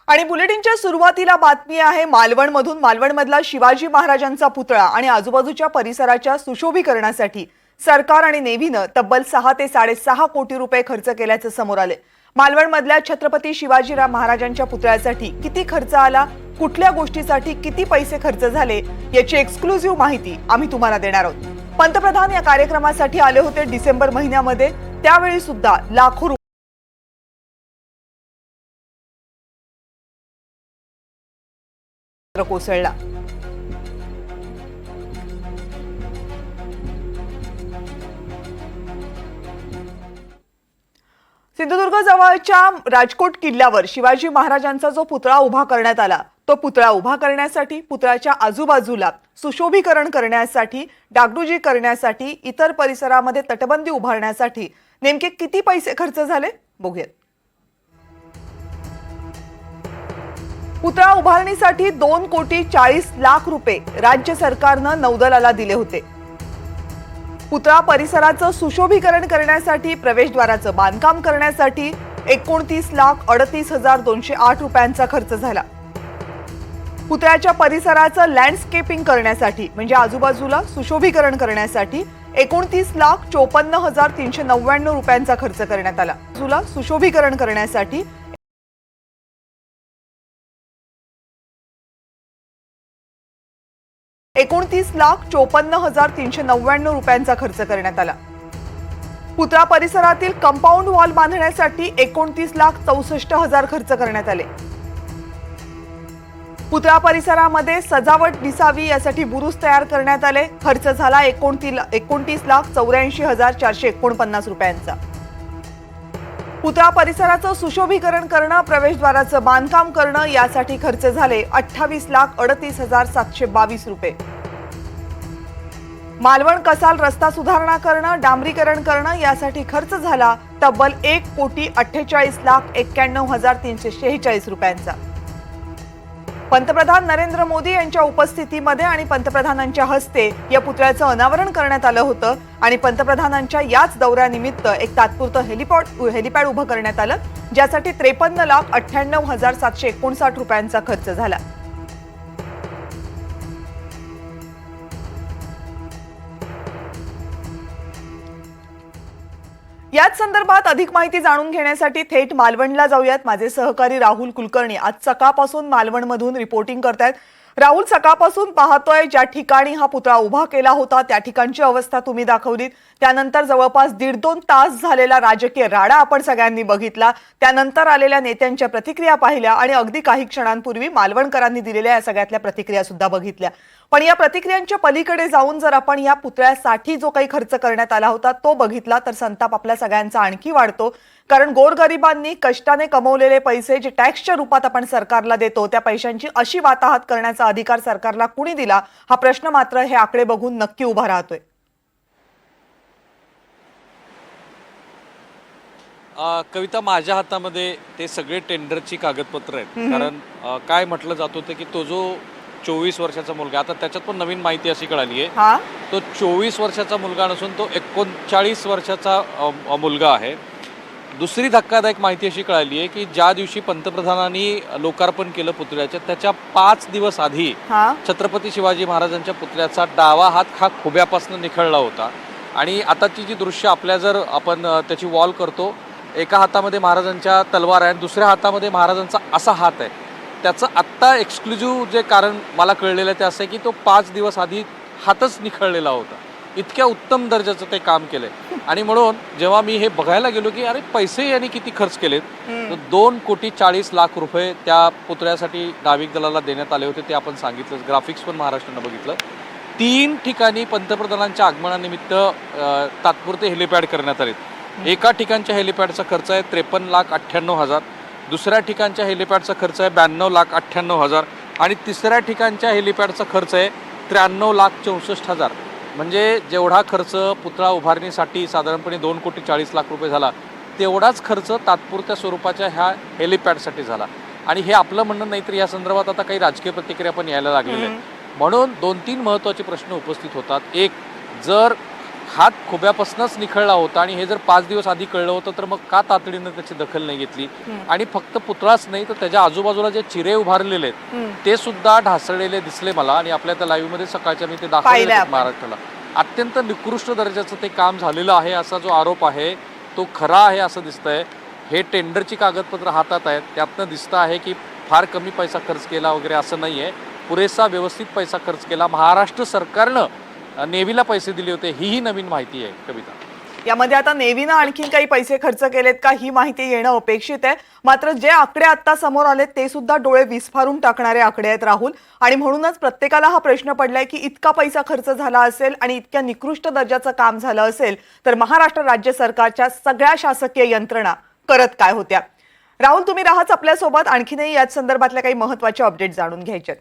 आणि बुलेटिनच्या सुरुवातीला बातमी आहे मालवणमधून। मालवणमधला शिवाजी महाराजांचा पुतळा आणि आजूबाजूच्या परिसराच्या सुशोभीकरणासाठी सरकार आणि नेव्हीने तब्बल 6 ते 6.5 कोटी रुपये खर्च केल्याचे समोर आले। मालवणमधल्या छत्रपती शिवाजीराव महाराजांच्या पुतळ्यासाठी किती खर्च आला, कुठल्या गोष्टीसाठी किती पैसे खर्च झाले याची एक्सक्लुझिव्ह माहिती आम्ही तुम्हाला देणार आहोत। पंतप्रधान या कार्यक्रमासाठी आले होते डिसेंबर महिन्यामध्ये, त्यावेळी सुद्धा लाखो कोसळला। सिंधुदुर्ग जवळच्या राजकोट किल्ल्यावर शिवाजी महाराजांचा जो पुतळा उभा करण्यात आला, तो पुतळा उभा करण्यासाठी, पुतळ्याच्या आजूबाजूला सुशोभीकरण करण्यासाठी, डागडुजी करण्यासाठी, इतर परिसरामध्ये तटबंदी उभारण्यासाठी नेमके किती पैसे खर्च झाले बघूयात। पुतळा उभारणीसाठी 2,40,00,000 रुपये राज्य सरकारनं नौदलाला दिले होते। पुतळा परिसराचं सुशोभीकरण करण्यासाठी, प्रवेशद्वाराचं बांधकाम करण्यासाठी 29,38,208 रुपयांचा खर्च झाला। पुतळ्याच्या परिसराचं लँडस्केपिंग करण्यासाठी म्हणजे आजूबाजूला सुशोभीकरण करण्यासाठी 29,54,399 रुपयांचा खर्च करण्यात आला। सुशोभीकरण करण्यासाठी 29,54,399 रुपयांचा खर्च करण्यात आला। पुतळा परिसरातील कंपाऊंड वॉल बांधण्यासाठी 29,64,000 खर्च करण्यात आले। पुतळा परिसरामध्ये सजावट दिसावी यासाठी बुरुज तयार करण्यात आले। खर्च झाला 29,84,449 रुपयांचा। पुतळा परिसराचं सुशोभीकरण करणं, प्रवेशद्वाराचं बांधकाम करणं यासाठी खर्च झाले 28,38,722 रुपये। मालवण कसाल रस्ता सुधारणा करणं, डांबरीकरण करणं यासाठी खर्च झाला तब्बल 1,48,91,346 रुपयांचा। पंतप्रधान नरेंद्र मोदी यांच्या उपस्थितीमध्ये आणि पंतप्रधानांच्या हस्ते या पुतळ्याचं अनावरण करण्यात आलं होतं आणि पंतप्रधानांच्या याच दौऱ्यानिमित्त एक तात्पुरतं हेलिपॅड उभं करण्यात आलं, ज्यासाठी 53,98,759 रुपयांचा खर्च झाला। याच संदर्भात अधिक माहिती जाणून घेण्यासाठी थेट मालवणला जाऊयात। माझे सहकारी राहुल कुलकर्णी आज सकाळपासून मालवणमधून रिपोर्टिंग करतायत। राहुल, सकाळपासून पाहतोय ज्या ठिकाणी हा पुतळा उभा केला होता त्या ठिकाणची अवस्था तुम्ही दाखवलीत, त्यानंतर जवळपास 1.5-2 तास झालेला राजकीय राडा आपण सगळ्यांनी बघितला, त्यानंतर आलेल्या नेत्यांच्या प्रतिक्रिया पाहिल्या आणि अगदी काही क्षणांपूर्वी मालवणकरांनी दिलेल्या या सगळ्यातल्या प्रतिक्रिया सुद्धा बघितल्या। पण या प्रतिक्रियांच्या पलीकडे जाऊन जर आपण या पुतळ्यासाठी जो काही खर्च करण्यात आला होता तो बघितला तर संताप आपल्या सगळ्यांचा आणखी वाढतो। कारण गोरगरिबांनी कष्टाने कमवलेले पैसे जे टॅक्सच्या रूपात आपण सरकारला देतो, त्या पैशांची अशी वाताहत करण्याचा अधिकार सरकारला कुणी दिला, हा प्रश्न मात्र हे आकडे बघून नक्की उभा राहतोय। कविता, माझ्या हातामध्ये ते सगळे टेंडरची कागदपत्र आहेत। कारण काय म्हटलं जात होतं की तो जो 24 वर्षाचा मुलगा, आता त्याच्यात पण नवीन माहिती अशी कळाली आहे, तो 24 वर्षाचा मुलगा नसून तो 39 वर्षाचा मुलगा आहे। दुसरी धक्कादायक माहिती अशी कळाली आहे की ज्या दिवशी पंतप्रधानांनी लोकार्पण केलं पुतळ्याच्या, त्याच्या 5 दिवस आधी छत्रपती शिवाजी महाराजांच्या पुतळ्याचा डावा हात हा खुब्यापासून निखळला होता। आणि आताची जी दृश्य आपल्या जर आपण त्याची वॉल करतो, एका हातामध्ये महाराजांच्या तलवार आहे आणि दुसऱ्या हातामध्ये महाराजांचा असा हात आहे। त्याचं आत्ता एक्सक्लुझिव्ह जे कारण मला कळलेलं आहे ते असं आहे की तो 5 दिवस आधी हातच निखळलेला होता। इतक्या उत्तम दर्जाचं ते काम केलंय। आणि म्हणून जेव्हा मी हे बघायला गेलो की अरे पैसे यांनी किती खर्च केलेत, तर 2,40,00,000 रुपये त्या पुतळ्यासाठी नाविक दलाला देण्यात आले होते। ते आपण सांगितलं, ग्राफिक्स पण महाराष्ट्रानं बघितलं। 3 ठिकाणी पंतप्रधानांच्या आगमनानिमित्त तात्पुरते हेलिपॅड करण्यात आले। एका ठिकाणच्या हेलिपॅडचा खर्च आहे 53,98,000, दुसऱ्या ठिकाणच्या हेलिपॅडचा खर्च आहे 92,98,000 आणि तिसऱ्या ठिकाणच्या हेलिपॅडचा खर्च आहे 93,64,000। म्हणजे जेवढा खर्च पुतळा उभारणीसाठी साधारणपणे 2,40,00,000 रुपये झाला, तेवढाच खर्च तात्पुरत्या स्वरूपाच्या ह्या हेलिपॅडसाठी झाला। आणि हे आपलं म्हणणं नाही, तर या संदर्भात आता काही राजकीय प्रतिक्रिया पण यायला लागलेल्या आहेत। म्हणून 2-3 महत्त्वाचे प्रश्न उपस्थित होतात। एक, जर हात खुब्यापासूनच निखळला होता आणि हे जर 5 दिवस आधी कळलं होतं तर मग का तातडीनं त्याची दखल नाही घेतली. आणि फक्त पुतळाच नाही तर त्याच्या आजूबाजूला जे चिरे उभारलेले आहेत ते सुद्धा ढासळलेले दिसले मला. आणि आपल्या त्या लाईव्ह मध्ये सकाळच्या मी ते दाखवले महाराष्ट्राला. अत्यंत निकृष्ट दर्जाचं ते काम झालेलं आहे असा जो आरोप आहे तो खरा आहे असं दिसतंय. हे टेंडरची कागदपत्र हातात आहेत, त्यातनं दिसतं आहे की फार कमी पैसा खर्च केला वगैरे असं नाही आहे. पुरेसा व्यवस्थित पैसा खर्च केला. महाराष्ट्र सरकारनं नेव्हीला पैसे दिले होते ही नवीन माहिती आहे कविता. यामध्ये आता नेव्हीनं आणखीन काही पैसे खर्च केलेत का ही माहिती येणं अपेक्षित आहे. मात्र जे आकडे आता समोर आलेत ते सुद्धा डोळे विस्फारून टाकणारे आकडे आहेत राहुल. आणि म्हणूनच प्रत्येकाला हा प्रश्न पडलाय की इतका पैसा खर्च झाला असेल आणि इतक्या निकृष्ट दर्जाचं काम झालं असेल तर महाराष्ट्र राज्य सरकारच्या सगळ्या शासकीय यंत्रणा करत काय होत्या. राहुल, तुम्ही राहाच आपल्यासोबत. आणखीनही याच संदर्भातल्या काही महत्त्वाचे अपडेट जाणून घ्यायचे.